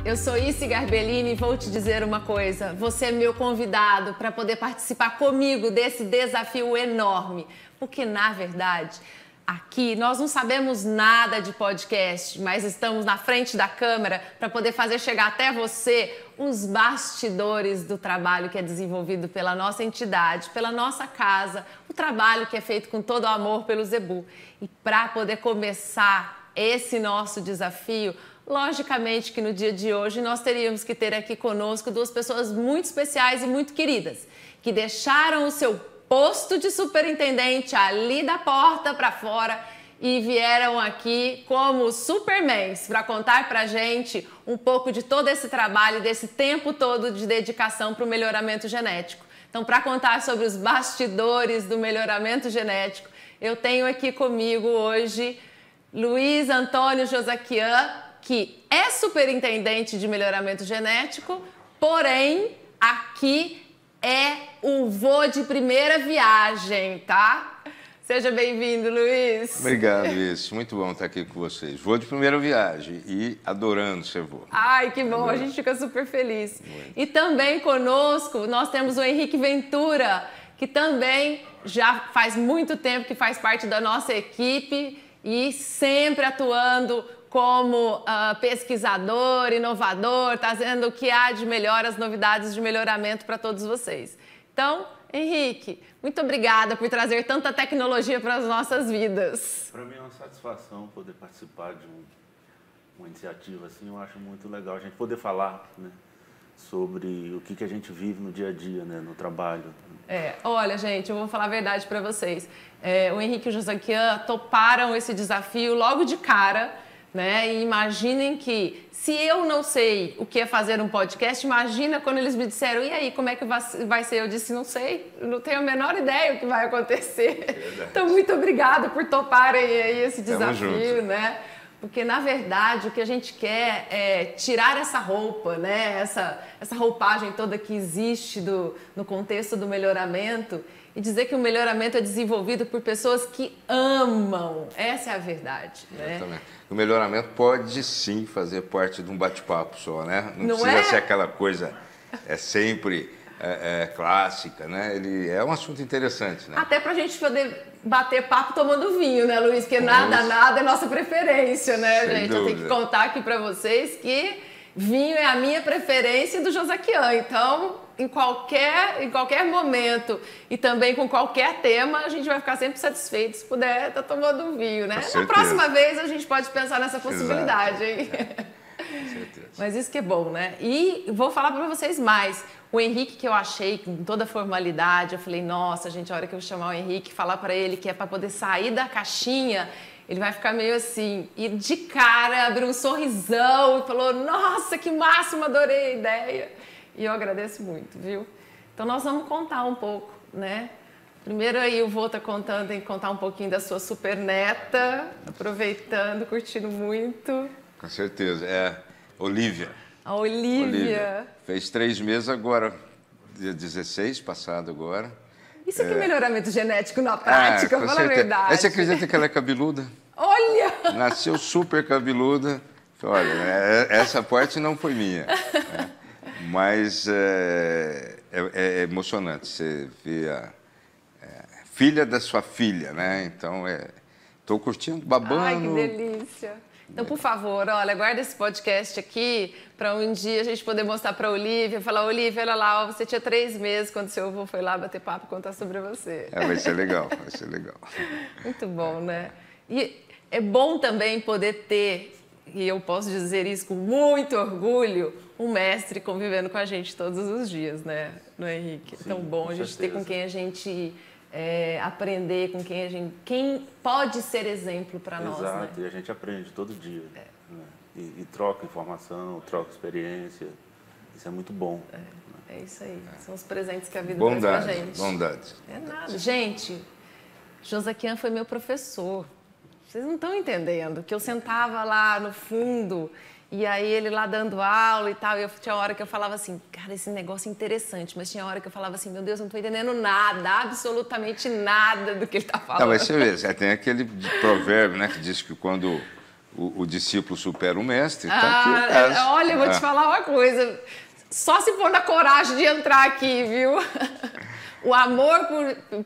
eu sou Issy Garbellini e vou te dizer uma coisa. Você é meu convidado para poder participar comigo desse desafio enorme. Porque, na verdade, aqui nós não sabemos nada de podcast, mas estamos na frente da câmera para poder fazer chegar até você os bastidores do trabalho que é desenvolvido pela nossa entidade, pela nossa casa, o trabalho que é feito com todo o amor pelo Zebu. E para poder começar esse nosso desafio, logicamente que no dia de hoje nós teríamos que ter aqui conosco duas pessoas muito especiais e muito queridas, que deixaram o seu posto de superintendente ali da porta para fora e vieram aqui como supermans para contar pra gente um pouco de todo esse trabalho, desse tempo todo de dedicação para o melhoramento genético. Então, para contar sobre os bastidores do melhoramento genético, eu tenho aqui comigo hoje Luiz Antônio Josaquian, que é superintendente de melhoramento genético, porém aqui é o vô de primeira viagem, tá? Seja bem-vindo, Luiz. Obrigado, Luiz. Muito bom estar aqui com vocês. Vô de primeira viagem e adorando ser vô. Ai, que bom, a gente fica super feliz. Muito. E também conosco nós temos o Henrique Ventura, que também já faz muito tempo que faz parte da nossa equipe e sempre atuando como pesquisador, inovador, trazendo o que há de melhor, as novidades de melhoramento para todos vocês. Então, Henrique, muito obrigada por trazer tanta tecnologia para as nossas vidas. Para mim é uma satisfação poder participar de uma iniciativa assim. Eu acho muito legal a gente poder falar, né, sobre o que a gente vive no dia a dia, né, no trabalho. Olha, gente, eu vou falar a verdade para vocês. O Henrique e o Josaquian toparam esse desafio logo de cara, né? E imaginem que, se eu não sei o que é fazer um podcast, imagina quando eles me disseram, e aí, como é que vai ser? Eu disse, não sei, não tenho a menor ideia o que vai acontecer. Então, muito obrigada por toparem aí esse desafio, né? Porque, na verdade, o que a gente quer é tirar essa roupa, né? Essa roupagem toda que existe no contexto do melhoramento e dizer que o melhoramento é desenvolvido por pessoas que amam. Essa é a verdade, né? Exatamente. O melhoramento pode, sim, fazer parte de um bate-papo só, né? Não precisa é? ser aquela coisa sempre clássica, né? Ele é um assunto interessante, né? Até pra gente poder bater papo tomando vinho, né, Luiz? Porque nada é nossa preferência, né, Sem gente? dúvida. Eu tenho que contar aqui pra vocês que vinho é a minha preferência e do Josaquian. Então, em qualquer momento e também com qualquer tema, a gente vai ficar sempre satisfeito se puder estar tomando um vinho, né? Na próxima vez a gente pode pensar nessa possibilidade, hein? Com certeza. Mas isso que é bom, né? E vou falar para vocês mais. O Henrique, que eu achei com toda a formalidade, eu falei, nossa, gente, a hora que eu chamar o Henrique, falar para ele que é para poder sair da caixinha, ele vai ficar meio assim, e de cara abriu um sorrisão e falou, nossa, que máximo, adorei a ideia. E eu agradeço muito, viu? Então nós vamos contar um pouco, né? Primeiro aí o vô tá contando, tem que contar um pouquinho da sua super neta, aproveitando, curtindo muito. Com certeza. Olívia. A Olívia. Fez 3 meses agora, dia 16, passado agora. Isso aqui é melhoramento genético na prática, fala a verdade. Você acredita que ela é cabeluda? Olha! Nasceu super cabeluda. Olha, essa parte não foi minha. Né? Mas é emocionante você ver a filha da sua filha, né? Então, estou curtindo, babando. Ai, que delícia. Então, por favor, olha, guarda esse podcast aqui para um dia a gente poder mostrar para a Olívia, falar, Olívia, olha lá, você tinha 3 meses quando seu avô foi lá bater papo e contar sobre você. Vai ser legal, vai ser legal. Muito bom, né? E é bom também poder ter, e eu posso dizer isso com muito orgulho, um mestre convivendo com a gente todos os dias, né, no Henrique? É tão bom a gente ter com quem a gente aprender, com quem pode ser exemplo para nós, né? Exato, e a gente aprende todo dia. Né? E troca informação, troca experiência. Isso é muito bom. É isso aí. São os presentes que a vida traz pra gente. Bondade. É nada. Gente, Josaquian foi meu professor. Vocês não estão entendendo que eu sentava lá no fundo e aí ele lá dando aula e tal, e tinha hora que eu falava assim, cara, esse negócio é interessante, mas tinha hora que eu falava assim, meu Deus, não estou entendendo nada, absolutamente nada do que ele está falando. Não, mas você vê, tem aquele provérbio, né, que diz que quando o discípulo supera o mestre. Tá aqui, olha, eu vou te falar uma coisa. Só se for na coragem de entrar aqui, viu? O amor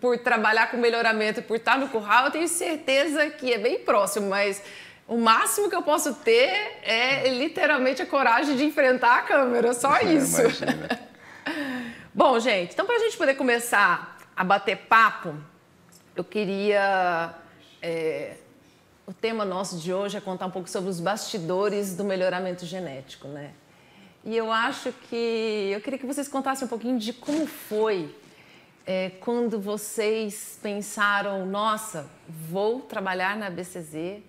por trabalhar com melhoramento e por estar no curral, eu tenho certeza que é bem próximo, mas o máximo que eu posso ter é literalmente a coragem de enfrentar a câmera, só isso. Imagina. Bom, gente, então para a gente poder começar a bater papo, eu queria... o tema nosso de hoje é contar um pouco sobre os bastidores do melhoramento genético, né? E eu queria que vocês contassem um pouquinho de como foi quando vocês pensaram, nossa, vou trabalhar na BCZ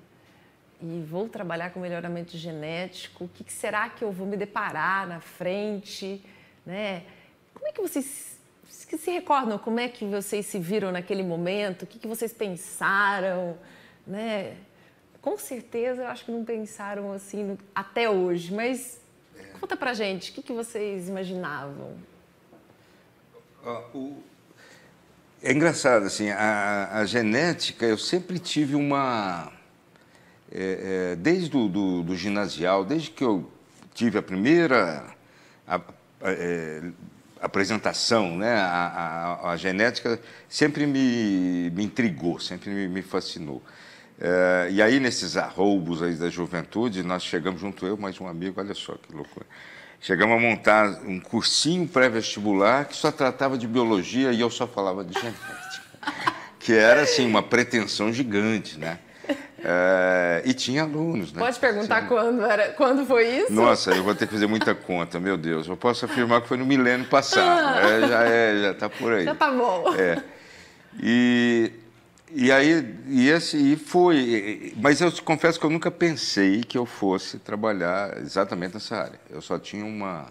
e vou trabalhar com melhoramento genético, o que será que eu vou me deparar na frente, né? Como é que vocês se recordam, como é que vocês se viram naquele momento, o que vocês pensaram, né? Com certeza, eu acho que não pensaram assim até hoje, mas conta pra gente, o que vocês imaginavam? É engraçado, assim, a genética, eu sempre tive uma... desde do ginasial, desde que eu tive a primeira apresentação, né, a genética sempre me intrigou, sempre me fascinou. E aí, nesses arroubos aí da juventude, nós chegamos, junto eu, mais um amigo, olha só que loucura, chegamos a montar um cursinho pré-vestibular que só tratava de biologia e eu só falava de genética, que era, assim, uma pretensão gigante, né? E tinha alunos, né? Pode perguntar quando foi isso? Nossa, eu vou ter que fazer muita conta, meu Deus. Eu posso afirmar que foi no milênio passado. Já está por aí. Já está bom. E aí, foi. Mas eu confesso que eu nunca pensei que eu fosse trabalhar exatamente nessa área. Eu só tinha um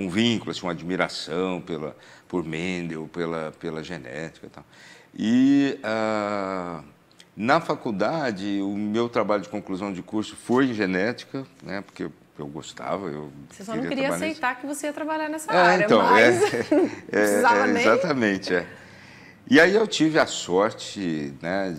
vínculo, assim, uma admiração por Mendel, pela genética e tal. E na faculdade, o meu trabalho de conclusão de curso foi em genética, né, porque eu gostava. Você só não queria aceitar que você ia trabalhar nessa área, então, mas não precisava nem... Exatamente, E aí eu tive a sorte, né,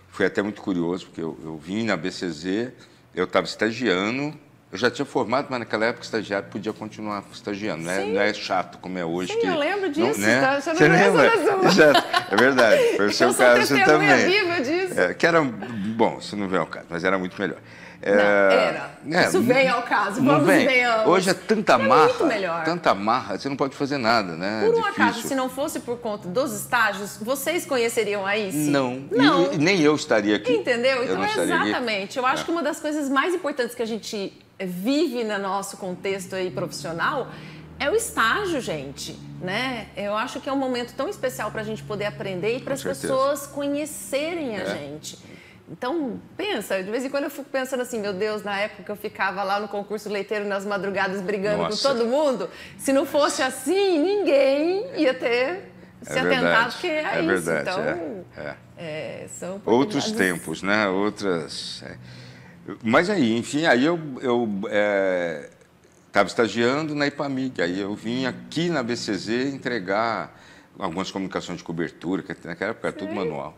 foi até muito curioso, porque eu vim na BCZ, eu estava estagiando, eu já tinha formado, mas naquela época o estagiário podia continuar estagiando, né? Não é chato como é hoje. Sim, eu lembro disso, né? Tá? Você não lembra? Exato, é verdade, foi o seu caso também. Eu sou testemunha viva disso. Que era, bom, isso não vem ao caso, mas era muito melhor. Isso vem ao caso, vamos venhamos. Hoje é tanta marra, muito melhor. tanta marra, você não pode fazer nada, né? Por um acaso, se não fosse por conta dos estágios, vocês conheceriam a ICE? Não. E nem eu estaria aqui. Entendeu? Então, exatamente. Aqui. Eu acho que uma das coisas mais importantes que a gente vive no nosso contexto aí profissional é o estágio, gente, né? Eu acho que é um momento tão especial para a gente poder aprender e para as pessoas conhecerem a gente. Então, pensa, de vez em quando eu fico pensando assim, meu Deus, na época que eu ficava lá no concurso leiteiro nas madrugadas brigando com todo mundo, se não fosse assim, ninguém ia ter se atentado que é isso. Verdade, então, são outros tempos, né? Outras... Mas aí, enfim, aí eu estava estagiando na IPAMIG, aí eu vim aqui na BCZ entregar algumas comunicações de cobertura, que naquela época era tudo manual.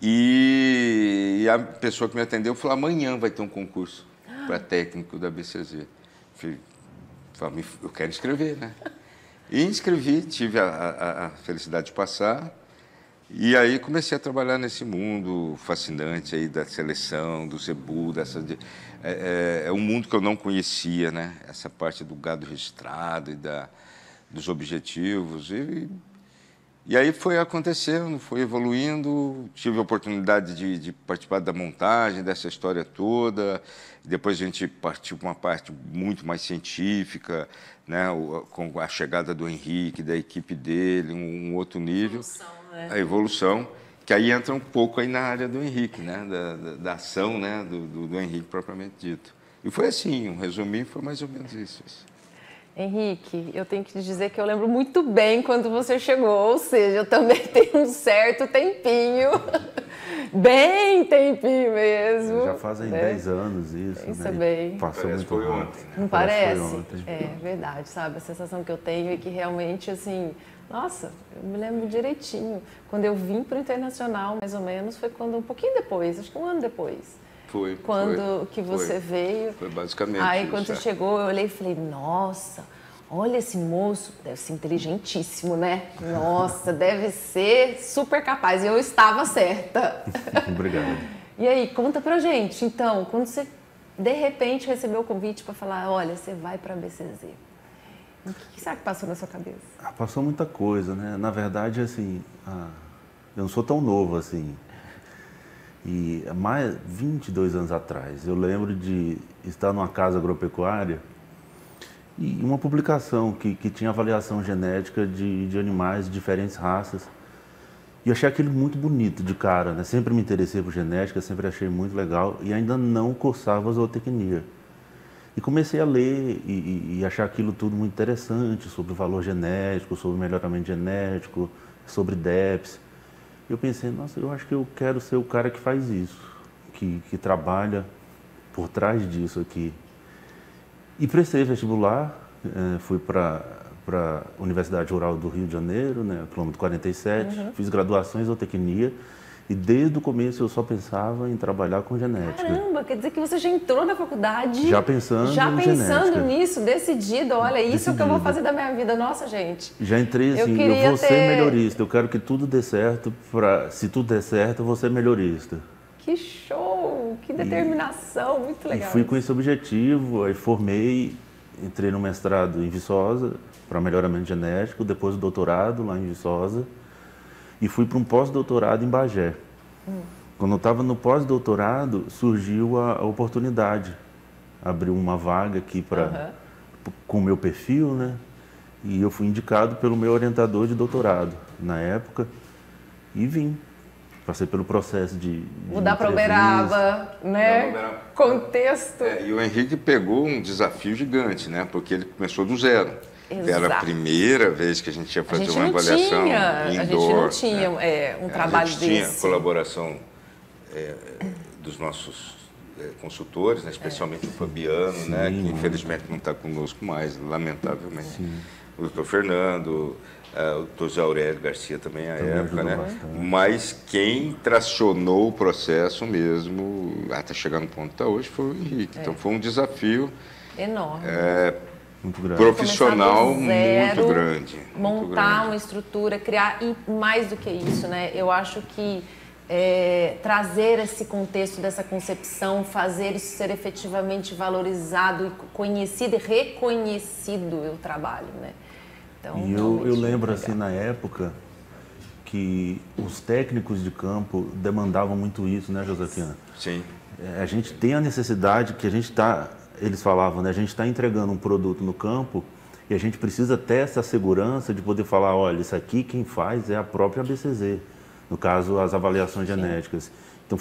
E a pessoa que me atendeu falou, amanhã vai ter um concurso para técnico da BCZ. Falei, eu quero inscrever, né? E inscrevi, tive a felicidade de passar. E aí comecei a trabalhar nesse mundo fascinante aí da seleção, do zebu, é um mundo que eu não conhecia, né? Essa parte do gado registrado e dos objetivos. E aí foi acontecendo, foi evoluindo, tive a oportunidade de participar da montagem dessa história toda. Depois a gente partiu para uma parte muito mais científica, né? Com a chegada do Henrique, da equipe dele, um outro nível. A evolução, que aí entra um pouco aí na área do Henrique, né? Da ação, né? do Henrique propriamente dito. E foi assim, um resuminho, foi mais ou menos isso. Henrique, eu tenho que te dizer que eu lembro muito bem quando você chegou, ou seja, eu também tenho um certo tempinho, bem tempinho mesmo. Já fazem 10 anos isso, isso né? bem. Passou muito rápido. Não parece? É verdade, sabe? A sensação que eu tenho é que realmente, assim, Nossa, eu me lembro direitinho. Quando eu vim para o internacional, mais ou menos, foi quando um pouquinho depois, acho que um ano depois. Foi. Quando que você veio. Foi basicamente Aí isso, quando você chegou, eu olhei e falei, nossa, olha esse moço, deve ser inteligentíssimo, né? Nossa, deve ser super capaz. E eu estava certa. Obrigado. E aí, conta pra gente, então, quando você de repente recebeu o convite para falar, olha, você vai para a BCZ. O que será que passou na sua cabeça? Passou muita coisa, né? Na verdade, assim, eu não sou tão novo assim. E mais 22 anos atrás, eu lembro de estar numa casa agropecuária e uma publicação que tinha avaliação genética de animais de diferentes raças. E eu achei aquilo muito bonito de cara, né? Sempre me interessei por genética, sempre achei muito legal e ainda não cursava zootecnia. E comecei a ler e achar aquilo tudo muito interessante, sobre o valor genético, sobre o melhoramento genético, sobre DEPS. Eu pensei, nossa, eu acho que eu quero ser o cara que faz isso, que trabalha por trás disso aqui. E prestei vestibular, fui para a Universidade Rural do Rio de Janeiro, né, quilômetro 47, fiz graduação em zootecnia. E desde o começo eu só pensava em trabalhar com genética. Caramba, quer dizer que você já entrou na faculdade... Já pensando em genética. Nisso, decidido, olha, isso é o que eu vou fazer da minha vida. Nossa, gente. Já entrei assim, eu vou ser melhorista, eu quero que tudo dê certo, se tudo der certo, eu vou ser melhorista. Que show, que determinação, muito legal. E fui com esse objetivo, aí formei, entrei no mestrado em Viçosa, para melhoramento genético, depois o doutorado lá em Viçosa. E fui para um pós-doutorado em Bagé. Quando eu estava no pós-doutorado, surgiu a oportunidade. Abriu uma vaga aqui com o meu perfil, né? E eu fui indicado pelo meu orientador de doutorado na época e vim. Passei pelo processo de mudar para Uberaba, né? Contexto. E o Henrique pegou um desafio gigante, né? Porque ele começou do zero. Exato. Era a primeira vez que a gente ia fazer uma avaliação indoor. A gente não tinha um trabalho desse. A gente tinha colaboração dos nossos consultores, né? Especialmente o Fabiano, sim, né? Que infelizmente não está conosco mais, lamentavelmente. Sim. O doutor Fernando, o doutor Zé Aurélio Garcia também à época, né? Bastante. Mas quem tracionou o processo mesmo, até chegar no ponto que está hoje, foi o Henrique. Então foi um desafio enorme. Muito grande. Profissional muito grande. Montar uma estrutura, criar, e mais do que isso, né? Eu acho que trazer esse contexto dessa concepção, fazer isso ser efetivamente valorizado, e conhecido e reconhecido o trabalho, né? Então, e eu lembro assim na época que os técnicos de campo demandavam muito isso, né, Josaquina? Sim. A gente tem a necessidade que a gente está... Eles falavam, né? A gente está entregando um produto no campo e a gente precisa ter essa segurança de poder falar, olha, isso aqui quem faz é a própria BCZ, no caso, as avaliações genéticas. Então,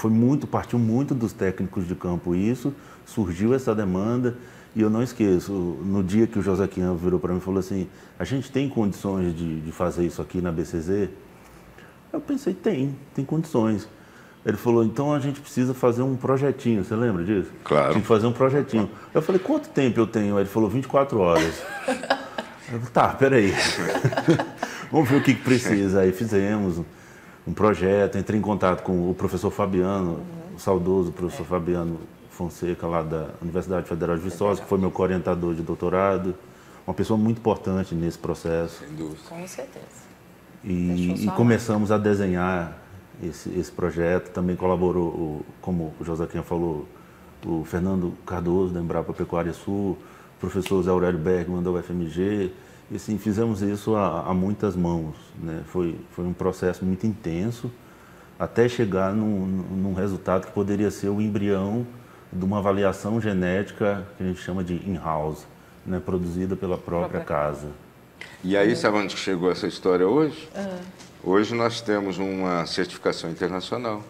partiu muito dos técnicos de campo isso, surgiu essa demanda e eu não esqueço, no dia que o Josaquim virou para mim e falou assim, a gente tem condições de fazer isso aqui na BCZ? Eu pensei, tem condições. Ele falou, então a gente precisa fazer um projetinho, você lembra disso? Claro. A gente fazer um projetinho. Eu falei, quanto tempo eu tenho? Ele falou, 24 horas. Eu falei, tá, peraí. Vamos ver o que precisa. Aí fizemos um projeto, entrei em contato com o professor Fabiano, o saudoso professor Fabiano Fonseca, lá da Universidade Federal de Viçosa, que foi meu co-orientador de doutorado. Uma pessoa muito importante nesse processo. Sem dúvida. Com certeza. E começamos a desenhar esse projeto. Também colaborou, como o Josaquim falou, o Fernando Cardoso, da Embrapa Pecuária Sul, o professor Zé Aurélio Bergman, da UFMG. E assim, fizemos isso a muitas mãos, né? Foi um processo muito intenso, até chegar num resultado que poderia ser o embrião de uma avaliação genética que a gente chama de in-house, né? Produzida pela própria casa. E aí, sabe onde chegou essa história hoje? Hoje nós temos uma certificação internacional,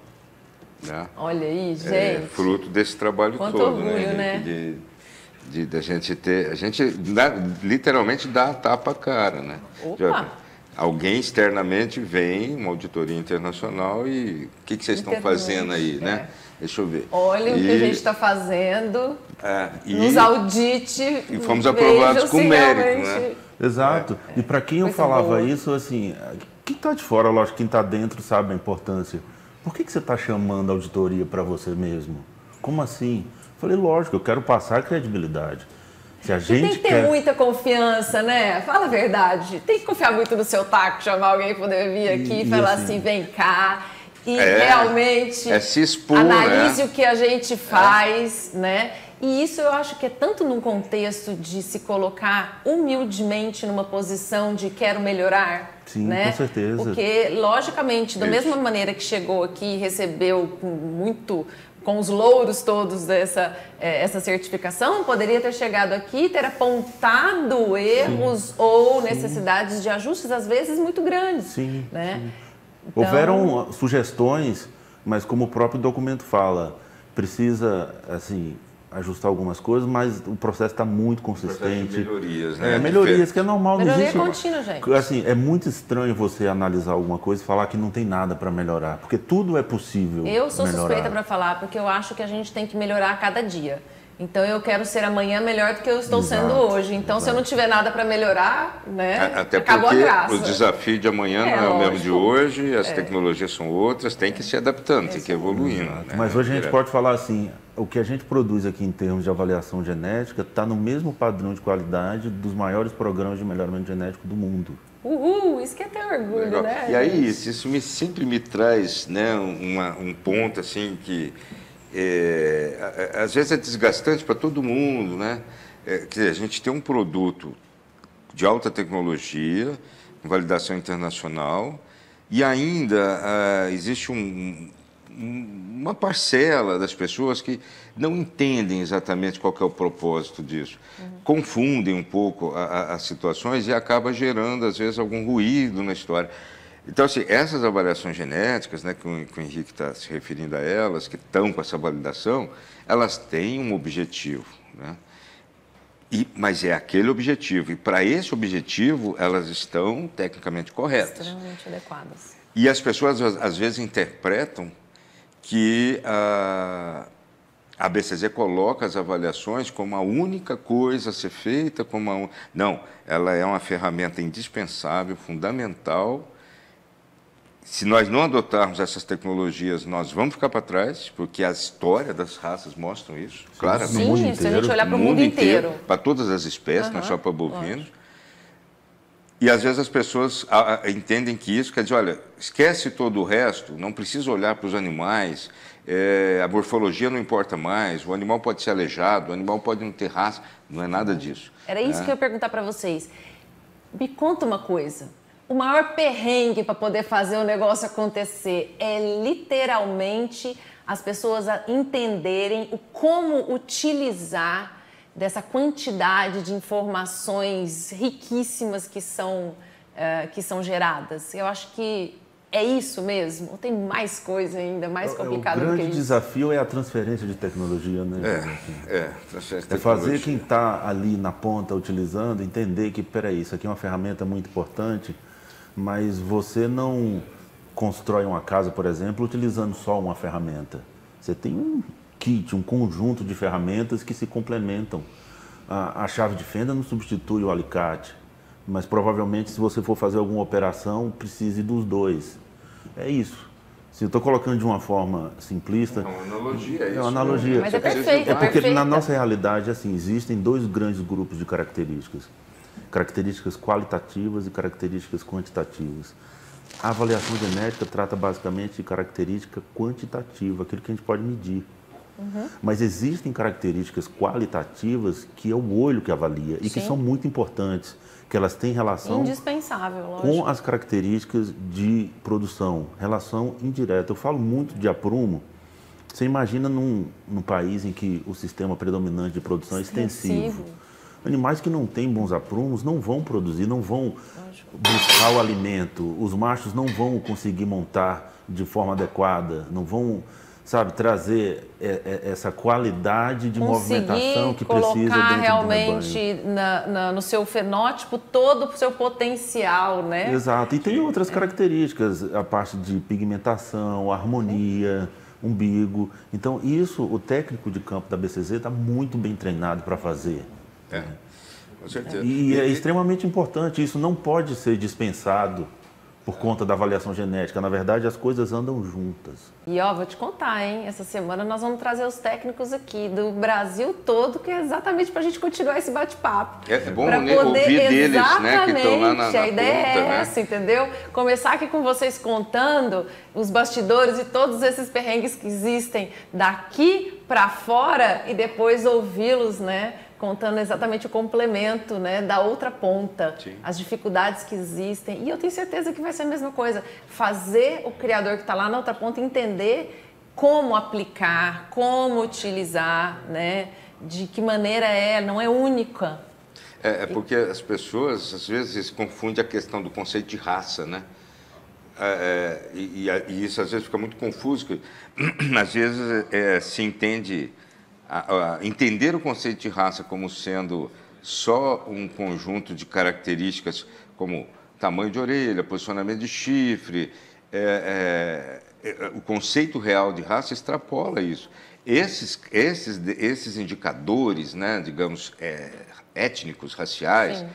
né? Olha aí, gente. Fruto desse trabalho quanto todo, orgulho, né? Da gente ter, a gente literalmente dá a tapa à cara, né? Opa. Alguém externamente vem, uma auditoria internacional, e o que vocês estão fazendo aí, né? Deixa eu ver. Olha o que a gente está fazendo, nos audite. E fomos aprovados com mérito, né? Exato. E para quem eu Coisa falava boa. isso, assim, quem está de fora, lógico, quem está dentro sabe a importância. Por que você está chamando a auditoria para você mesmo? Como assim? Falei, lógico, eu quero passar credibilidade. Se a gente Tem que ter muita confiança, né? Fala a verdade. Tem que confiar muito no seu taco, chamar alguém para poder vir aqui e falar assim, vem cá. E realmente se expor, analise o que a gente faz, né? E isso eu acho que é tanto num contexto de se colocar humildemente numa posição de quero melhorar. Sim, né? Com certeza. Porque, logicamente, da mesma maneira que chegou aqui e recebeu com os louros todos essa certificação, poderia ter chegado aqui e ter apontado erros ou necessidades de ajustes, às vezes, muito grandes. Sim, né? sim. Então, houveram sugestões, mas como o próprio documento fala, precisa, assim, ajustar algumas coisas, mas o processo está muito consistente. Melhorias, né? Melhorias, que é normal. Melhoria não existe, contínua, gente. Assim, é muito estranho você analisar alguma coisa e falar que não tem nada para melhorar, porque tudo é possível Eu sou melhorar. suspeita para falar, porque eu acho que a gente tem que melhorar a cada dia. Então, eu quero ser amanhã melhor do que eu estou sendo hoje. Então, se eu não tiver nada para melhorar, né, até acabou a porque graça. o desafio de amanhã não é o mesmo de hoje, as tecnologias são outras, tem que se adaptando, tem que ir evoluindo. Né? Mas hoje a gente pode falar assim, o que a gente produz aqui em termos de avaliação genética está no mesmo padrão de qualidade dos maiores programas de melhoramento genético do mundo. Isso que é ter orgulho, Legal. né? E aí, isso sempre me traz, né, um ponto assim que às vezes é desgastante para todo mundo, né? Quer dizer, a gente tem um produto de alta tecnologia, com validação internacional, e ainda existe uma parcela das pessoas que não entendem exatamente qual que é o propósito disso. Confundem um pouco as situações e acaba gerando, às vezes, algum ruído na história. Então, assim, essas avaliações genéticas, né, que o Henrique está se referindo a elas, que estão com essa validação, elas têm um objetivo, né? Mas é aquele objetivo. E, para esse objetivo, elas estão tecnicamente corretas. Extremamente adequadas. E as pessoas, às vezes, interpretam que a BCZ coloca as avaliações como a única coisa a ser feita, Não, ela é uma ferramenta indispensável, fundamental. Se nós não adotarmos essas tecnologias, nós vamos ficar para trás, porque a história das raças mostram isso, claramente. Sim, se a gente olhar para o mundo inteiro. Para todas as espécies, não é só para bovinos. E, às vezes, as pessoas entendem que isso quer dizer, olha, esquece todo o resto, não precisa olhar para os animais, a morfologia não importa mais, o animal pode ser aleijado, o animal pode não ter raça, não é nada disso. Era isso que eu ia perguntar para vocês. Me conta uma coisa. O maior perrengue para poder fazer o negócio acontecer é literalmente as pessoas entenderem como utilizar dessa quantidade de informações riquíssimas que são geradas. Eu acho que é isso mesmo? Ou tem mais coisa ainda, mais complicado do que isso? O grande desafio é a transferência de tecnologia, né? Transferência de É fazer quem está ali na ponta utilizando, entender que, peraí, isso aqui é uma ferramenta muito importante, mas você não constrói uma casa, por exemplo, utilizando só uma ferramenta. Você tem um kit, um conjunto de ferramentas que se complementam. A chave de fenda não substitui o alicate, mas provavelmente se você for fazer alguma operação, precise dos dois. É isso. Se eu estou colocando de uma forma simplista... É uma analogia, é uma analogia. Mas é perfeito, é porque perfeita. Na nossa realidade, assim, existem dois grandes grupos de características. Características qualitativas e características quantitativas. A avaliação genética trata basicamente de característica quantitativa, aquilo que a gente pode medir. Mas existem características qualitativas que é o olho que avalia e que são muito importantes, que elas têm relação indispensável, lógico, com as características de produção, relação indireta. Eu falo muito de aprumo. Você imagina num país em que o sistema predominante de produção é extensivo. Animais que não têm bons aprumos não vão produzir, não vão buscar o alimento. Os machos não vão conseguir montar de forma adequada, não vão, sabe, trazer essa qualidade de movimentação que precisa dentro colocar do realmente no seu fenótipo todo o seu potencial, né? Exato. E tem outras características, a parte de pigmentação, harmonia, umbigo. Então, isso o técnico de campo da BCZ está muito bem treinado para fazer. Com certeza. E é extremamente importante, isso não pode ser dispensado por conta da avaliação genética. Na verdade, as coisas andam juntas. E ó, vou te contar, hein? Essa semana nós vamos trazer os técnicos aqui do Brasil todo, que é exatamente para a gente continuar esse bate-papo. É bom poder, ouvir deles, né, que estão lá na a ideia ponta, é essa, entendeu? Começar aqui com vocês contando os bastidores e todos esses perrengues que existem daqui para fora e depois ouvi-los, né? Contando exatamente o complemento, né, da outra ponta, Sim. as dificuldades que existem. E eu tenho certeza que vai ser a mesma coisa. Fazer o criador que está lá na outra ponta entender como aplicar, como utilizar, né, de que maneira não é única. É porque as pessoas, às vezes, confundem a questão do conceito de raça, né? E isso, às vezes, fica muito confuso, porque, às vezes, se entende... entender o conceito de raça como sendo só um conjunto de características como tamanho de orelha, posicionamento de chifre, o conceito real de raça extrapola isso. Esses indicadores, né, digamos, étnicos, raciais,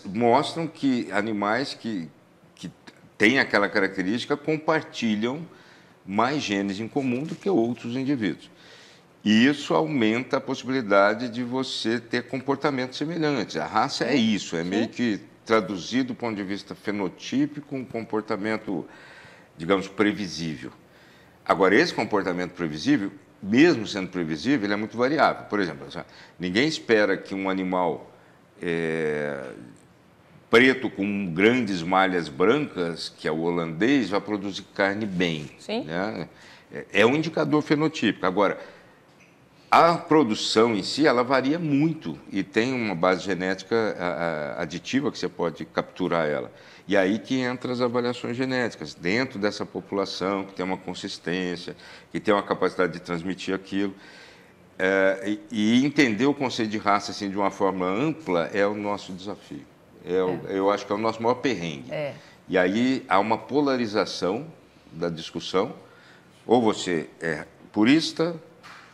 mostram que animais que têm aquela característica compartilham mais genes em comum do que outros indivíduos. E isso aumenta a possibilidade de você ter comportamentos semelhantes. A raça é isso, meio que traduzido do ponto de vista fenotípico, um comportamento, digamos, previsível. Agora, esse comportamento previsível, mesmo sendo previsível, ele é muito variável. Por exemplo, ninguém espera que um animal preto com grandes malhas brancas, que é o holandês, vá produzir carne bem. Sim. Né? É um indicador fenotípico. Agora, a produção em si, ela varia muito e tem uma base genética aditiva que você pode capturar ela. E aí que entram as avaliações genéticas, dentro dessa população, que tem uma consistência, que tem uma capacidade de transmitir aquilo. E entender o conceito de raça assim, de uma forma ampla é o nosso desafio. Eu acho que é o nosso maior perrengue. E aí há uma polarização da discussão, ou você é purista,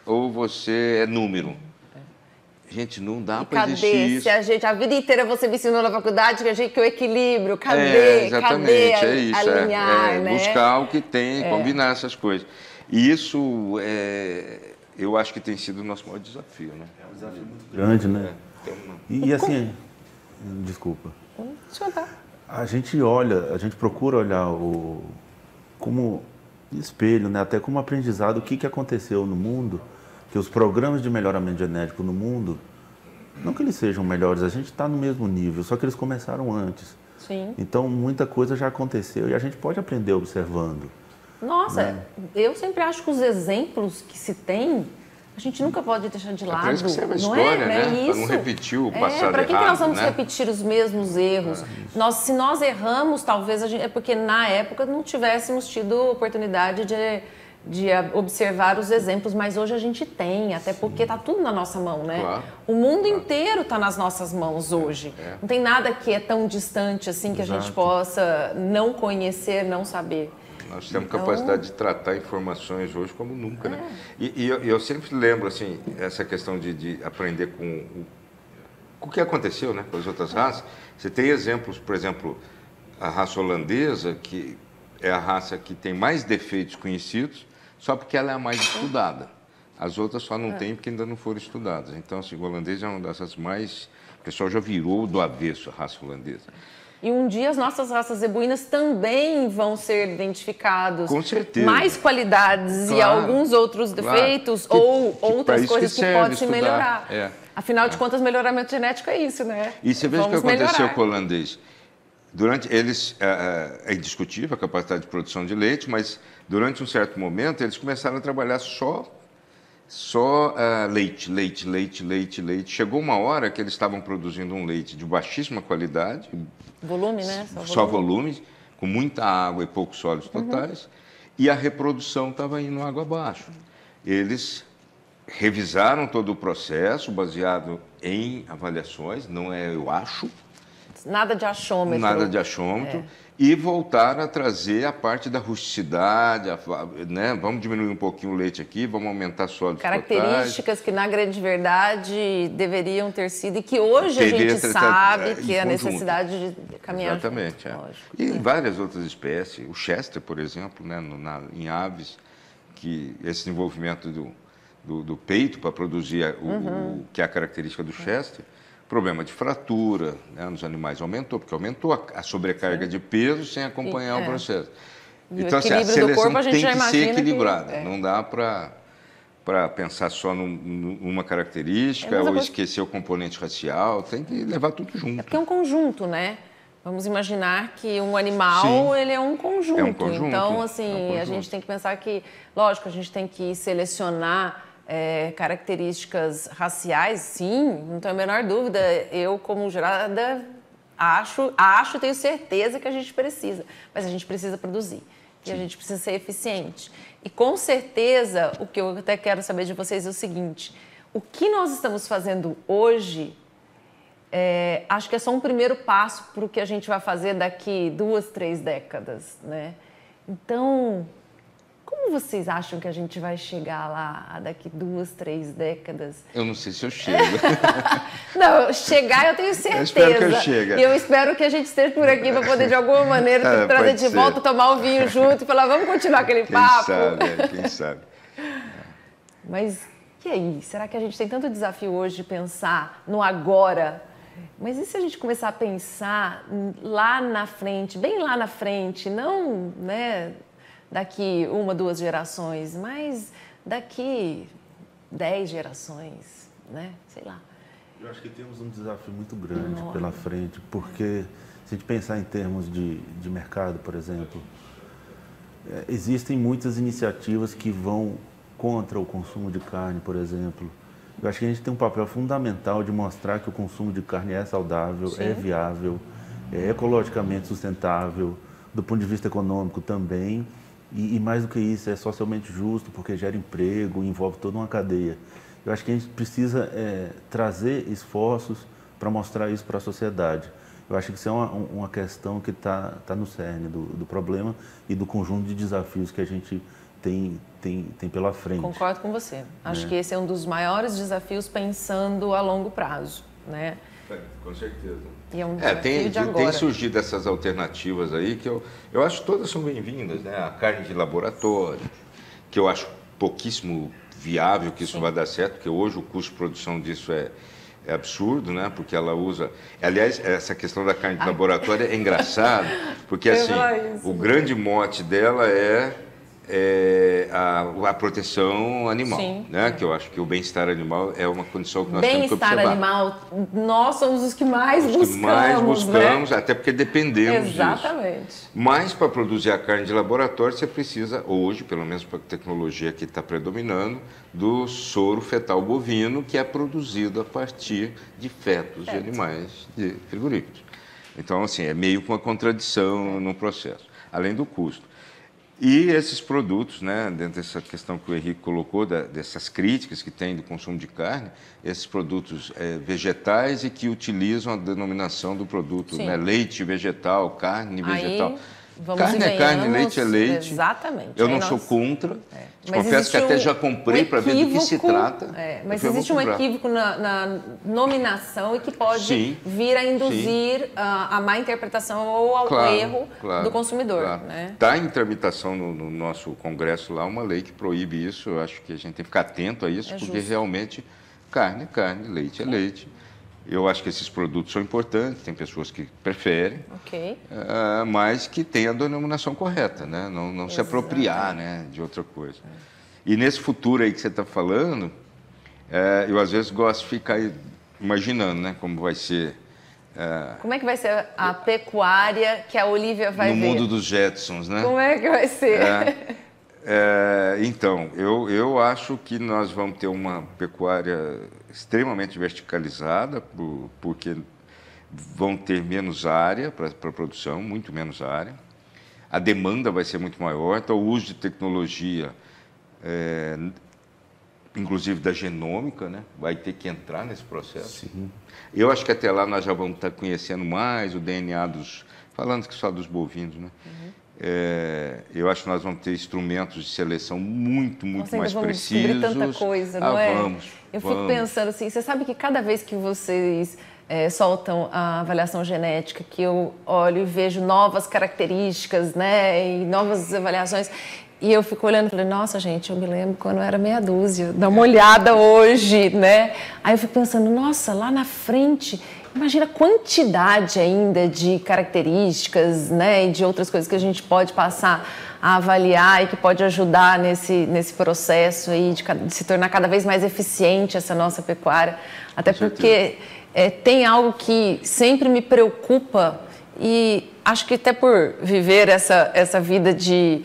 ou você é número. Gente, não dá para existir isso. Se a vida inteira você me ensinou na faculdade que o equilíbrio, cadê alinhar, né? Buscar algo que tem, combinar essas coisas. E isso, eu acho que tem sido o nosso maior desafio, né? É um desafio muito grande, né? E assim, desculpa. Deixa eu contar. A gente procura olhar como espelho, né? Até como aprendizado, o que aconteceu no mundo, que os programas de melhoramento genético no mundo, não que eles sejam melhores, a gente está no mesmo nível, só que eles começaram antes. Sim. Então, muita coisa já aconteceu e a gente pode aprender observando. Nossa, né? Eu sempre acho que os exemplos que se tem, a gente nunca pode deixar de lado. Para isso que serve a não história, né? né? Para não repetir o passado errado. Para que nós vamos né? repetir os mesmos erros? Se nós erramos, talvez é porque na época não tivéssemos tido oportunidade de observar os exemplos, mas hoje a gente tem, até porque está tudo na nossa mão, né? Claro. O mundo inteiro está nas nossas mãos hoje. Não tem nada que é tão distante assim que a gente possa não conhecer, não saber. Nós temos capacidade de tratar informações hoje como nunca, né? E eu sempre lembro, assim, essa questão de aprender com o que aconteceu, né, com as outras raças. Você tem exemplos, por exemplo, a raça holandesa, que é a raça que tem mais defeitos conhecidos, só porque ela é a mais estudada. As outras só não têm porque ainda não foram estudadas. Então, assim, o holandês é uma dessas mais... O pessoal já virou do avesso a raça holandesa. E um dia as nossas raças zebuínas também vão ser identificados. Com certeza. Mais qualidades e alguns outros defeitos ou outras coisas que podem se melhorar. Afinal de contas, melhoramento genético é isso, né? E você veja o que aconteceu com o holandês. É indiscutível a capacidade de produção de leite, mas durante um certo momento eles começaram a trabalhar só leite. Chegou uma hora que eles estavam produzindo um leite de baixíssima qualidade. Volume, né? Só volume, com muita água e poucos sólidos totais. E a reprodução estava indo água abaixo. Eles revisaram todo o processo baseado em avaliações, não é eu acho. Nada de achômetro. Nada de achômetro. E voltar a trazer a parte da rusticidade, né? Vamos diminuir um pouquinho o leite aqui, vamos aumentar sólidos potássicos. Características que, na grande verdade, deveriam ter sido e que hoje a gente sabe que é a necessidade de caminhar. Exatamente. E em várias outras espécies. O Chester, por exemplo, né? Em aves, que esse desenvolvimento do peito para produzir o que é a característica do Chester. Problema de fratura, né, nos animais aumentou, porque aumentou a sobrecarga de peso sem acompanhar o processo. Então, assim, a seleção tem que ser equilibrada. Não dá para pensar só numa característica ou esquecer o componente racial. Tem que levar tudo junto. É porque é um conjunto, né? Vamos imaginar que um animal, ele é um conjunto. É um conjunto. Então, assim, a gente tem que pensar que, lógico, a gente tem que selecionar características raciais, sim, não tenho a menor dúvida. Eu, como jurada, tenho certeza que a gente precisa, mas a gente precisa produzir e a gente precisa ser eficiente. E com certeza, o que eu até quero saber de vocês é o seguinte: o que nós estamos fazendo hoje, acho que é só um primeiro passo para o que a gente vai fazer daqui 2, 3 décadas, né? Então, como vocês acham que a gente vai chegar lá daqui 2, 3 décadas? Eu não sei se eu chego. Não, chegar eu tenho certeza. Eu espero que eu chegue. E eu espero que a gente esteja por aqui para poder, de alguma maneira, trazer de volta, tomar um vinho junto e falar, vamos continuar aquele papo? Quem sabe. Mas e aí? Será que a gente tem tanto desafio hoje de pensar no agora? Mas e se a gente começar a pensar lá na frente, bem lá na frente, não, né, daqui 1, 2 gerações, mas daqui 10 gerações, né? Sei lá. Eu acho que temos um desafio muito grande pela frente, porque se a gente pensar em termos de mercado, por exemplo, existem muitas iniciativas que vão contra o consumo de carne, por exemplo. Eu acho que a gente tem um papel fundamental de mostrar que o consumo de carne é saudável, é viável, é ecologicamente sustentável, do ponto de vista econômico também. E mais do que isso, é socialmente justo, porque gera emprego, envolve toda uma cadeia. Eu acho que a gente precisa trazer esforços para mostrar isso para a sociedade. Eu acho que isso é uma questão que está no cerne do problema e do conjunto de desafios que a gente tem pela frente. Concordo com você. Acho que esse é um dos maiores desafios pensando a longo prazo, né? Com certeza. E é um desafio de agora. Tem surgido essas alternativas aí que eu acho que todas são bem-vindas, né? A carne de laboratório, que eu acho pouquíssimo viável que isso vai dar certo, porque hoje o custo de produção disso é absurdo, né? Porque ela usa... Aliás, essa questão da carne de laboratório é engraçada, porque assim, o grande mote dela é a proteção animal, né? Que eu acho que o bem-estar animal é uma condição que nós temos que observar. Bem-estar animal, nós somos os que mais buscamos, né? Até porque dependemos disso. Mas para produzir a carne de laboratório, você precisa, hoje, pelo menos para a tecnologia que está predominando, do soro fetal bovino, que é produzido a partir de fetos de animais frigoríficos. Então, assim, é meio que uma contradição no processo, além do custo. E esses produtos, né, dentro dessa questão que o Henrique colocou, dessas críticas que tem do consumo de carne, esses produtos vegetais e que utilizam a denominação do produto, né, leite vegetal, carne vegetal. Carne é carne, leite é leite. Exatamente. Eu não sou contra. Confesso que até já comprei para ver do que se trata. Mas existe um equívoco na nominação e que pode vir a induzir a má interpretação ou ao erro do consumidor. Está em tramitação no nosso Congresso lá uma lei que proíbe isso. Eu acho que a gente tem que ficar atento a isso, porque realmente carne é carne, leite é leite. Eu acho que esses produtos são importantes, tem pessoas que preferem, mas que tem a denominação correta, né? Não se apropriar, né, de outra coisa. E nesse futuro aí que você está falando, eu às vezes gosto de ficar imaginando, né, como vai ser... Como é que vai ser a pecuária que a Olivia vai ver? No mundo dos Jetsons, né? Como é que vai ser? Então, eu acho que nós vamos ter uma pecuária extremamente verticalizada, porque vão ter menos área para produção, muito menos área. A demanda vai ser muito maior, então o uso de tecnologia inclusive da genômica, né? Vai ter que entrar nesse processo. Sim. Eu acho que até lá nós já vamos estar conhecendo mais o DNA falando que só dos bovinos, né? Eu acho que nós vamos ter instrumentos de seleção muito mais precisos. Descobrir tanta coisa, não é? Eu fico pensando assim, você sabe que cada vez que vocês soltam a avaliação genética, que eu olho e vejo novas características, né, e novas avaliações, e eu fico olhando e falei, nossa, gente, eu me lembro quando eu era meia dúzia, dá uma olhada hoje, né? Aí eu fico pensando, nossa, lá na frente, imagina a quantidade ainda de características, né, e de outras coisas que a gente pode passar a avaliar e que pode ajudar nesse processo aí de se tornar cada vez mais eficiente essa nossa pecuária. Até porque tem algo que sempre me preocupa e acho que até por viver essa vida de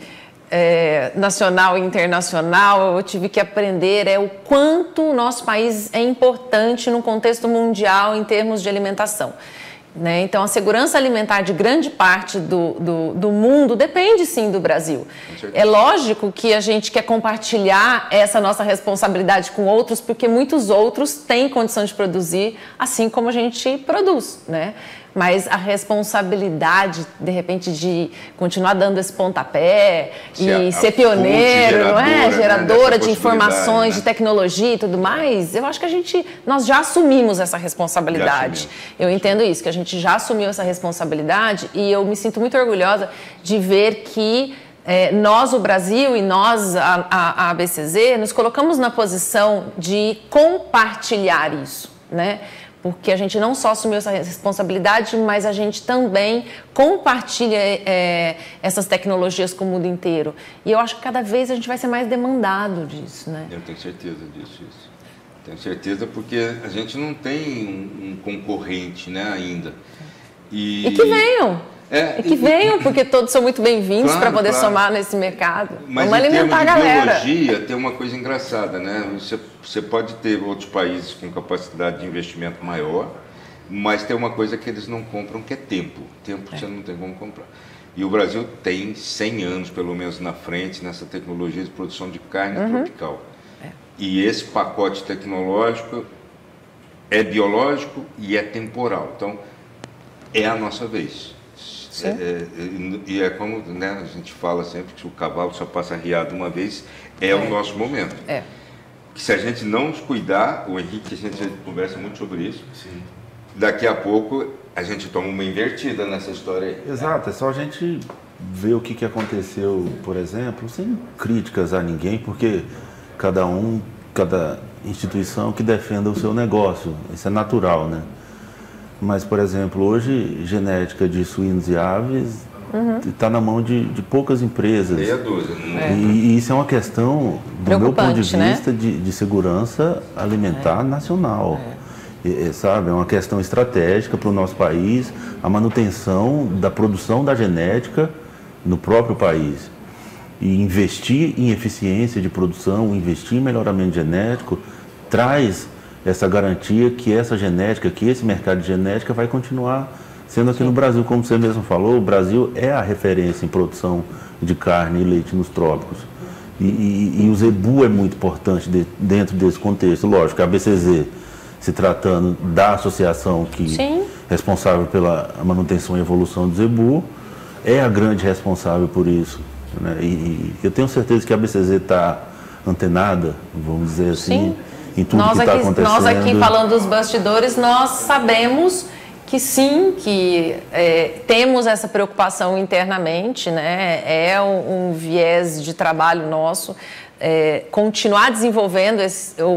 nacional e internacional, eu tive que aprender o quanto o nosso país é importante no contexto mundial em termos de alimentação. Né? Então, a segurança alimentar de grande parte do mundo depende, sim, do Brasil. É lógico que a gente quer compartilhar essa nossa responsabilidade com outros, porque muitos outros têm condição de produzir, assim como a gente produz, né? Mas a responsabilidade, de repente, de continuar dando esse pontapé e ser pioneiro, não é? Geradora de informações, de tecnologia e tudo mais, eu acho que nós já assumimos essa responsabilidade. Eu entendo isso, que a gente já assumiu essa responsabilidade e eu me sinto muito orgulhosa de ver que nós, o Brasil, e nós, a ABCZ, nos colocamos na posição de compartilhar isso, né? Porque a gente não só assumiu essa responsabilidade, mas a gente também compartilha essas tecnologias com o mundo inteiro. E eu acho que cada vez a gente vai ser mais demandado disso, né? Eu tenho certeza disso. Tenho certeza porque a gente não tem um concorrente, né, ainda. E que venham! Venham, porque todos são muito bem-vindos para poder somar nesse mercado. Mas vamos alimentar a galera. Biologia, tem uma coisa engraçada, né? Você pode ter outros países com capacidade de investimento maior, mas tem uma coisa que eles não compram, que é tempo. Tempo você não tem como comprar. E o Brasil tem 100 anos, pelo menos, na frente nessa tecnologia de produção de carne tropical. E esse pacote tecnológico é biológico e é temporal. Então, é a nossa vez. E é como, né, a gente fala sempre que o cavalo só passa arriado uma vez, o nosso momento. Que se a gente não nos cuidar, o Henrique, a gente conversa muito sobre isso, daqui a pouco a gente toma uma invertida nessa história aí. Exato, é só a gente ver o que aconteceu, por exemplo, sem críticas a ninguém, porque cada instituição que defenda o seu negócio, isso é natural, né? Mas, por exemplo, hoje, genética de suínos e aves está na mão de poucas empresas. Meia dúzia. E isso é uma questão, do meu ponto de vista, né? de segurança alimentar nacional. Sabe? É uma questão estratégica para o nosso país, a manutenção da produção da genética no próprio país. E investir em eficiência de produção, investir em melhoramento genético, traz essa garantia que essa genética, que esse mercado de genética vai continuar sendo aqui no Brasil. Como você mesmo falou, o Brasil é a referência em produção de carne e leite nos trópicos. E o zebu é muito importante dentro desse contexto. Lógico, a ABCZ, se tratando da associação que é responsável pela manutenção e evolução do zebu, é a grande responsável por isso. Né? E eu tenho certeza que a ABCZ está antenada, vamos dizer assim, em tudo que está acontecendo. Nós aqui falando dos bastidores, nós sabemos que sim, que temos essa preocupação internamente, né? É um viés de trabalho nosso. Continuar desenvolvendo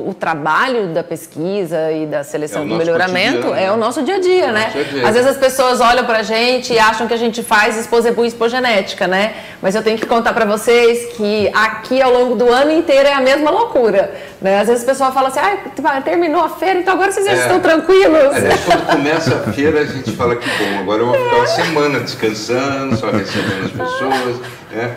o trabalho da pesquisa e da seleção do melhoramento é o nosso dia a dia, né? Às vezes as pessoas olham pra gente e acham que a gente faz exposebu e expogenética, né? Mas eu tenho que contar pra vocês que aqui ao longo do ano inteiro é a mesma loucura, né? Às vezes o pessoal fala assim, terminou a feira, então agora vocês já estão tranquilos. Quando começa a feira a gente fala que bom, agora eu vou ficar uma semana descansando, só recebendo as pessoas, né?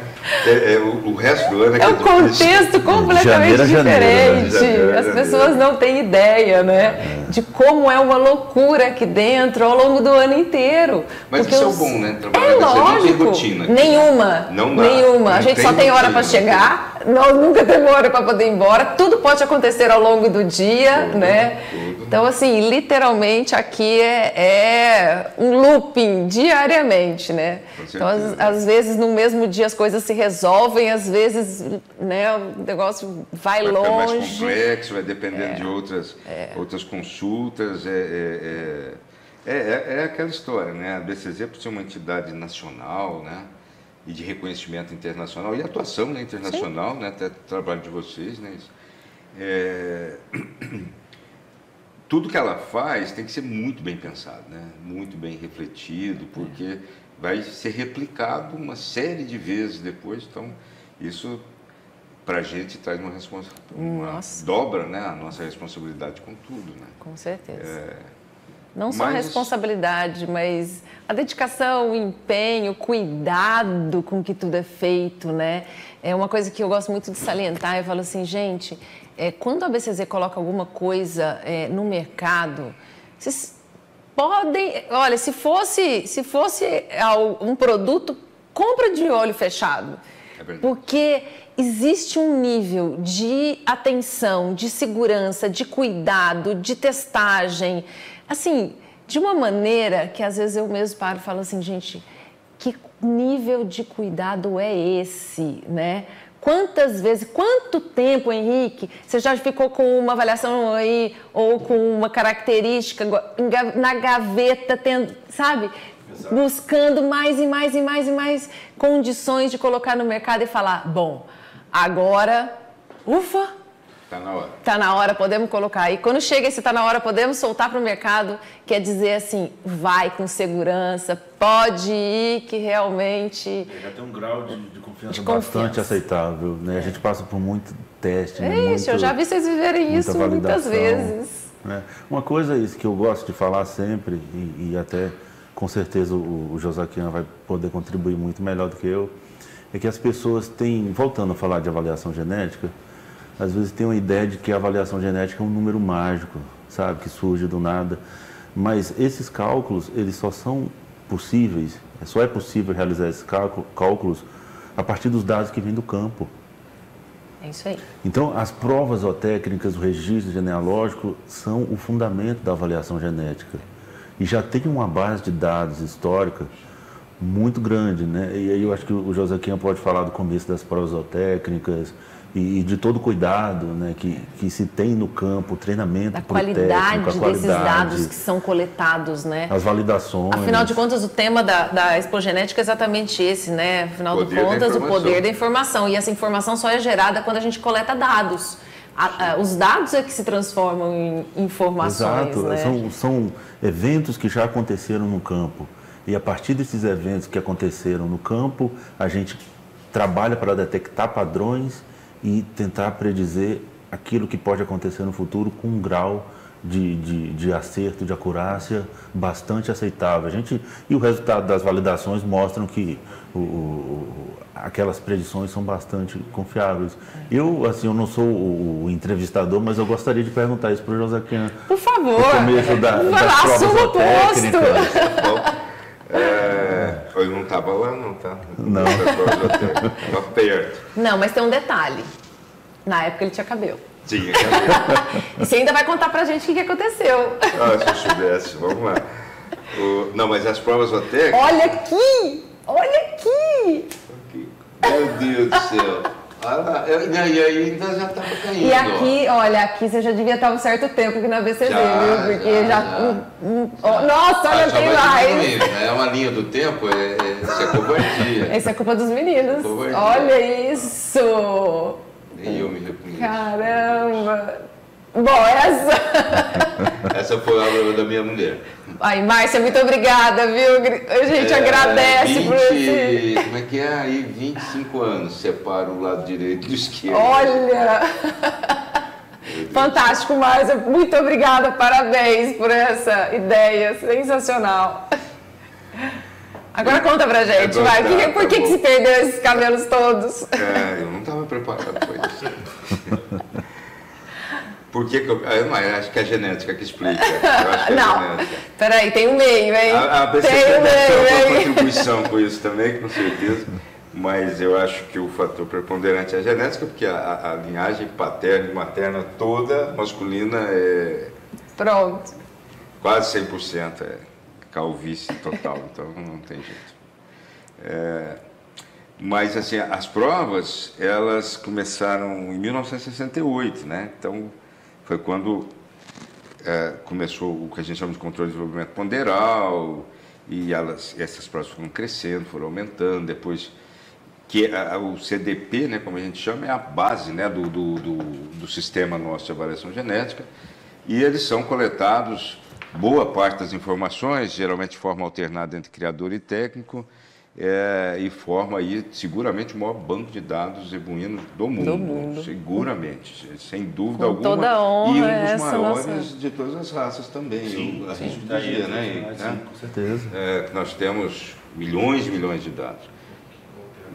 O resto do ano é um contexto completamente diferente. Janeiro, as pessoas não têm ideia, né? de como é uma loucura aqui dentro ao longo do ano inteiro. Mas porque isso é o bom, né? É lógico. Rotina aqui, nenhuma. Né? Não dá. Nenhuma. Não a gente só tem hora para chegar, nós nunca temos hora para poder ir embora. Tudo pode acontecer ao longo do dia, né? Tudo. Então, assim, literalmente aqui é um looping diariamente, né? Então, às vezes, no mesmo dia as coisas se resolvem, às vezes, né, o negócio vai longe. Vai ficar mais complexo, vai dependendo de outras consultas. É aquela história, né? A BCZ, por ser uma entidade nacional, né? E de reconhecimento internacional e atuação, né, internacional, né? Até o trabalho de vocês, né? Tudo que ela faz tem que ser muito bem pensado, né? Muito bem refletido, porque vai ser replicado uma série de vezes depois. Então, isso para a gente traz uma responsabilidade, dobra, né, a nossa responsabilidade com tudo, né? Com certeza. Não só a responsabilidade, mas a dedicação, o empenho, o cuidado com que tudo é feito, né? É uma coisa que eu gosto muito de salientar. Eu falo assim, gente, quando a BCZ coloca alguma coisa no mercado, vocês podem... Olha, se fosse um produto, compra de olho fechado. É verdade. Porque existe um nível de atenção, de segurança, de cuidado, de testagem, assim, de uma maneira que às vezes eu mesmo paro e falo assim, gente, que nível de cuidado é esse, né? Quantas vezes, quanto tempo, Henrique, você já ficou com uma avaliação aí, ou com uma característica na gaveta, sabe? Exato. Buscando mais e mais e mais e mais condições de colocar no mercado e falar, bom, agora, ufa, tá na hora. Tá na hora, podemos colocar. E quando chega esse tá na hora, podemos soltar para o mercado, quer dizer assim, vai com segurança, pode ir, que realmente... Já tem um grau de confiança bastante aceitável, né? A gente passa por muito teste, isso, eu já vi vocês viverem isso muitas vezes. Né? Uma coisa isso que eu gosto de falar sempre, e até com certeza o Josaquian vai poder contribuir muito melhor do que eu, é que as pessoas têm, voltando a falar de avaliação genética, às vezes tem uma ideia de que a avaliação genética é um número mágico, sabe, que surge do nada. Mas esses cálculos, eles só são possíveis, só é possível realizar esses cálculos a partir dos dados que vêm do campo. É isso aí. Então, as provas zootécnicas, o registro genealógico, são o fundamento da avaliação genética. E já tem uma base de dados histórica muito grande, né? E aí eu acho que o Josaquian pode falar do começo das provas zootécnicas, e de todo o cuidado, né, que se tem no campo, o treinamento técnico, a qualidade desses dados que são coletados, né? As validações. Afinal de contas, o tema da expogenética é exatamente esse, né? Afinal de contas, o poder da informação. E essa informação só é gerada quando a gente coleta dados. Os dados é que se transformam em informações. Exato, né? São eventos que já aconteceram no campo. E a partir desses eventos que aconteceram no campo, a gente trabalha para detectar padrões e tentar predizer aquilo que pode acontecer no futuro com um grau de acerto, de acurácia bastante aceitável. E o resultado das validações mostram que aquelas predições são bastante confiáveis. Eu não sou o entrevistador, mas eu gostaria de perguntar isso para o Josaquian. Por favor, no começo das provas zootécnicas. Eu não estava lá, não, tá? Não. Estava perto. Não, mas tem um detalhe. Na época ele tinha cabelo. Tinha cabelo. E você ainda vai contar pra gente o que aconteceu. Se eu soubesse, vamos lá. Não, mas as provas zootécnicas... Olha aqui! Olha aqui! Meu Deus do céu. E aí ainda já estava caindo. E aqui, olha, aqui você já devia estar um certo tempo aqui na BCZ, viu? Porque nossa, olha, tem mais. É uma linha do tempo, isso é covardia. Essa é culpa dos meninos. Covardia. Olha isso! Nem eu me reconheço. Caramba! Bom, essa foi a obra da minha mulher. Ai, Márcia, muito obrigada, viu? A gente agradece por esse... Como é que é? Aí 25 anos separa o lado direito do esquerdo. Olha! Fantástico, Márcia. Muito obrigada, parabéns por essa ideia sensacional. Agora conta pra gente, vai. Por que se perdeu esses cabelos todos? Eu não estava preparado para isso. Por que eu não acho que é a genética que explica. Eu acho que é não, a genética. Peraí, tem um meio, hein? A tem um meio, tem uma hein? contribuição com isso também, com certeza. Mas eu acho que o fator preponderante é a genética, porque a linhagem paterna e materna toda masculina é... Pronto. Quase 100% é calvície total, então não tem jeito. Mas, assim, as provas, elas começaram em 1968, né? Então, foi quando começou o que a gente chama de controle de desenvolvimento ponderal, e essas provas foram crescendo, foram aumentando, depois que o CDP, né, como a gente chama, é a base, né, do sistema nosso de avaliação genética, e eles são coletados, boa parte das informações, geralmente de forma alternada entre criador e técnico, e forma aí seguramente o maior banco de dados zebuínos do mundo. Seguramente, sem dúvida alguma. Toda a honra, e um dos maiores de todas as raças também. Sim, a gente diria, né? Sim, com certeza. Nós temos milhões e milhões de dados.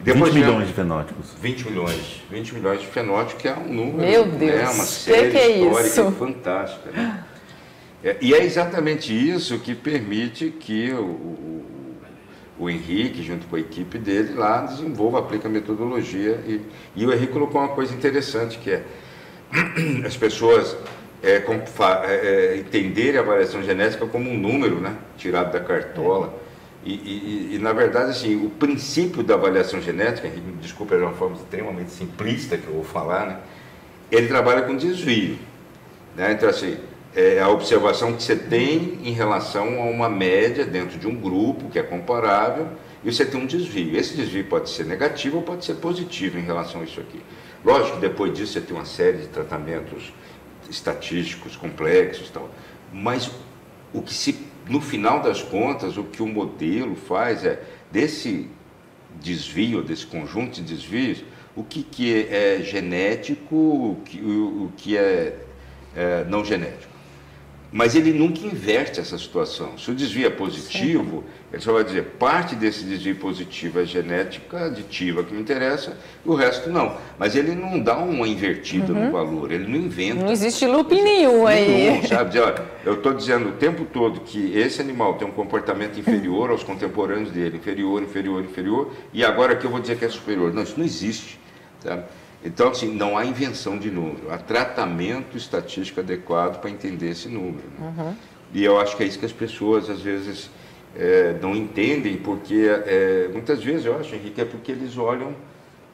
20 milhões de fenótipos. 20 milhões de fenótipos, que é um número, meu Deus, né? Uma série histórica isso? fantástica. Né? E é exatamente isso que permite que o Henrique, junto com a equipe dele, lá desenvolva, aplica a metodologia. E o Henrique colocou uma coisa interessante, que é as pessoas entenderem a avaliação genética como um número, né, tirado da cartola. E, na verdade, assim, o princípio da avaliação genética, Henrique, me desculpa, é uma forma extremamente simplista que eu vou falar, né, ele trabalha com desvio. Né? Então, assim, é a observação que você tem em relação a uma média dentro de um grupo que é comparável, e você tem um desvio. Esse desvio pode ser negativo ou pode ser positivo em relação a isso aqui. Lógico que depois disso você tem uma série de tratamentos estatísticos complexos e tal, mas no final das contas, o que o modelo faz é, desse desvio, desse conjunto de desvios, o que é genético, o que é não genético. Mas ele nunca inverte essa situação. Se o desvio é positivo, ele só vai dizer, parte desse desvio positivo é genética aditiva que me interessa, e o resto não. Mas ele não dá uma invertida no valor, ele não inventa. Não existe looping nenhum aí. Sabe? Dizer, olha, eu estou dizendo o tempo todo que esse animal tem um comportamento inferior aos contemporâneos dele, inferior, e agora aqui eu vou dizer que é superior. Não, isso não existe. Sabe? Então, assim, não há invenção de número, há tratamento estatístico adequado para entender esse número. Né? E eu acho que é isso que as pessoas, às vezes, não entendem, porque, muitas vezes, eu acho, Henrique, é porque eles olham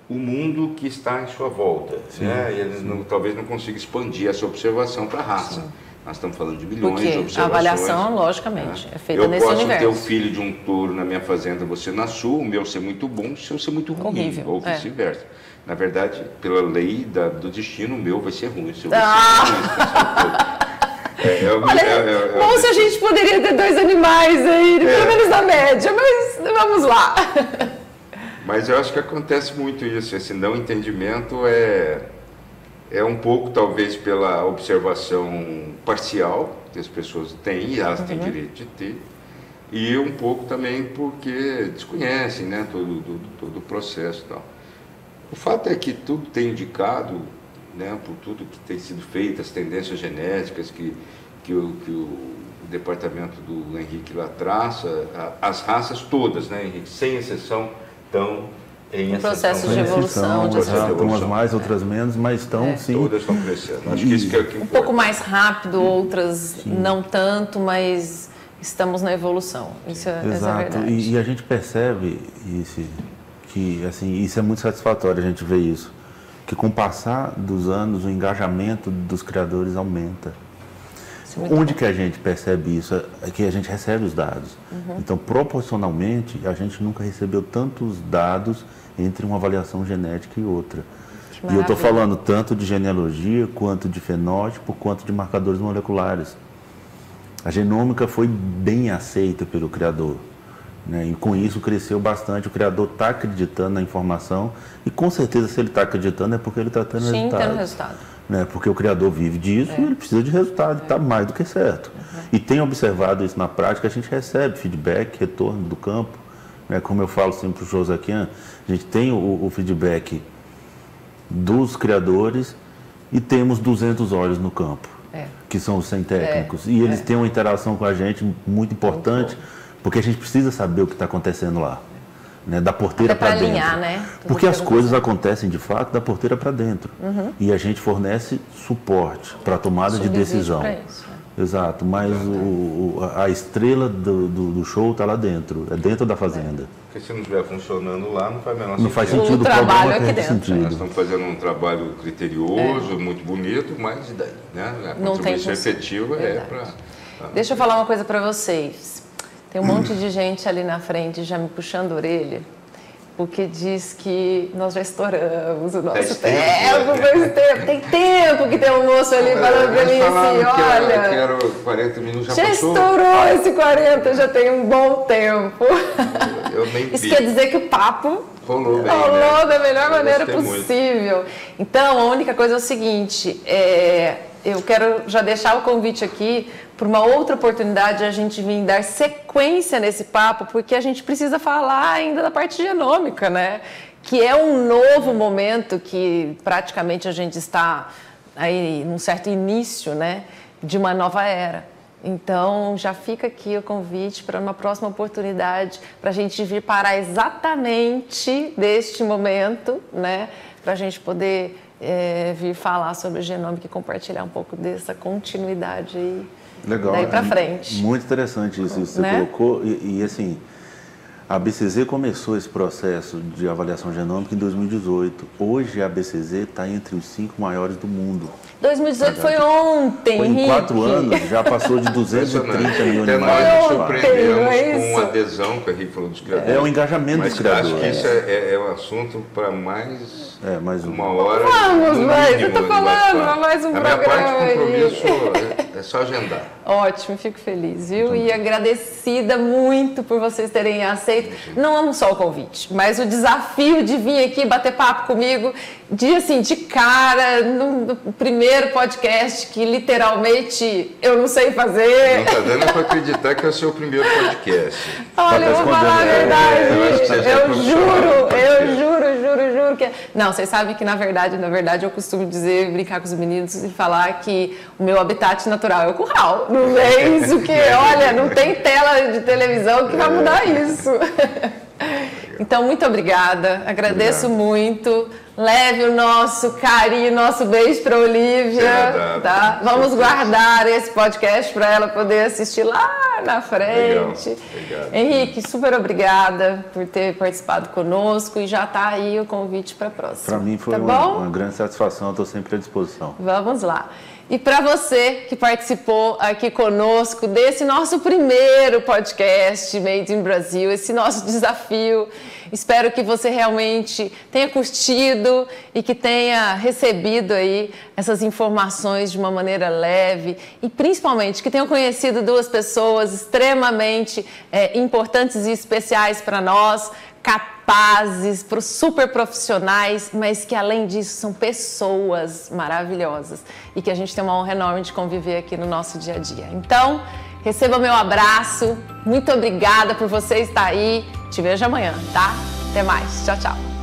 o mundo que está em sua volta. Sim, né? E eles talvez não consigam expandir essa observação para a raça. Sim. Nós estamos falando de milhões de observações. A avaliação, logicamente, é feita nesse universo. Eu posso ter o filho de um touro na minha fazenda, você na sua, o meu ser muito bom, o seu ser muito ruim, horrível, ou vice-versa. Na verdade, pela lei do destino, o meu vai ser ruim, o seu vai ser ruim. Bom, se a gente poderia ter 2 animais aí, pelo menos na média, mas vamos lá. Mas eu acho que acontece muito isso, esse não entendimento é um pouco, talvez, pela observação parcial que as pessoas têm, e elas têm direito de ter, e um pouco também porque desconhecem, né, todo o processo e tal. O fato é que tudo tem indicado, né, por tudo que tem sido feito, as tendências genéticas que o departamento do Henrique lá traça, as raças todas, né, Henrique, sem exceção, estão em processo de evolução. Umas mais, outras menos, mas estão sim. Todas estão crescendo. Acho que isso que é o que importa. Um pouco mais rápido, outras não tanto, mas estamos na evolução. Isso é verdade. E a gente percebe que assim, isso é muito satisfatório, a gente vê isso, que com o passar dos anos o engajamento dos criadores aumenta. Onde que a gente percebe isso? É que a gente recebe os dados. Então, proporcionalmente, a gente nunca recebeu tantos dados entre uma avaliação genética e outra. E eu estou falando tanto de genealogia, quanto de fenótipo, quanto de marcadores moleculares. A genômica foi bem aceita pelo criador. Né? E com isso cresceu bastante, o criador está acreditando na informação e com certeza se ele está acreditando é porque ele está tendo resultado. Sim, tendo resultado. Né? Porque o criador vive disso e ele precisa de resultado, está mais do que certo. E tem observado isso na prática, a gente recebe feedback, retorno do campo, né? Como eu falo sempre para o Josaquian, a gente tem o feedback dos criadores e temos 200 olhos no campo, que são os 100 técnicos. E eles têm uma interação com a gente muito importante, porque a gente precisa saber o que está acontecendo lá. Né, da porteira para dentro. Alinhar, né? Porque as coisas acontecem de fato da porteira para dentro. E a gente fornece suporte para a tomada de decisão. Exato, mas a estrela do show está lá dentro, é dentro da fazenda. Porque se não estiver funcionando lá, não faz o menor sentido. Não faz sentido, o trabalho aqui dentro. Sentido. Nós estamos fazendo um trabalho criterioso, muito bonito, mas daí, né? A contribuição efetiva para... Deixa eu falar uma coisa para vocês. Tem um monte de gente ali na frente já me puxando a orelha, porque diz que nós já estouramos o nosso tempo. Tem tempo que tem um moço ali falando pra mim assim, olha... Eu quero 40 minutos, já estourou esse 40, já tem um bom tempo. Eu nem Isso quer dizer que o papo rolou da melhor maneira possível. Muito. Então, a única coisa é o seguinte, eu quero já deixar o convite aqui para uma outra oportunidade a gente vir dar sequência nesse papo, porque a gente precisa falar ainda da parte genômica, né? Que é um novo momento que praticamente a gente está aí num certo início, né? De uma nova era. Então, já fica aqui o convite para uma próxima oportunidade para a gente vir parar exatamente deste momento, né? Para a gente poder vir falar sobre genômica e compartilhar um pouco dessa continuidade aí. Legal. Daí para frente. Muito interessante isso que você colocou. E assim, a BCZ começou esse processo de avaliação genômica em 2018. Hoje a BCZ está entre os 5 maiores do mundo. 2018 foi ontem, Foi em 4 anos, já passou de 230 mil animais. Nós nos surpreendemos com a adesão que a Henrique falou dos criadores. É o engajamento dos criadores. Acho que isso é um assunto para mais uma hora. Vamos, mas eu estou falando, mais um programa. A minha parte de compromisso é só agendar. Ótimo, fico feliz, viu? E agradecida muito por vocês terem aceito, não só o convite, mas o desafio de vir aqui bater papo comigo, de cara, no primeiro podcast que literalmente eu não sei fazer. Não está dando para acreditar que é o seu primeiro podcast. Olha, eu vou falar a verdade, eu juro que... Não, vocês sabem que na verdade eu costumo brincar com os meninos e falar que o meu habitat natural é o curral. Não é isso que, olha, não tem tela de televisão que vai mudar isso. Então, muito obrigada, agradeço muito. Leve o nosso carinho, nosso beijo para a Olivia, tá? Vamos guardar esse podcast para ela poder assistir lá na frente. Obrigado. Henrique, super obrigada por ter participado conosco e já está aí o convite para a próxima. Para mim foi uma grande satisfação, estou sempre à disposição. Vamos lá. E para você que participou aqui conosco desse nosso primeiro podcast Made in Brasil, esse nosso desafio, espero que você realmente tenha curtido e que tenha recebido aí essas informações de uma maneira leve e principalmente que tenham conhecido 2 pessoas extremamente importantes e especiais para nós, capazes, super profissionais, mas que além disso são pessoas maravilhosas e que a gente tem uma honra enorme de conviver aqui no nosso dia a dia. Então, receba meu abraço, muito obrigada por você estar aí, te vejo amanhã, tá? Até mais, tchau, tchau.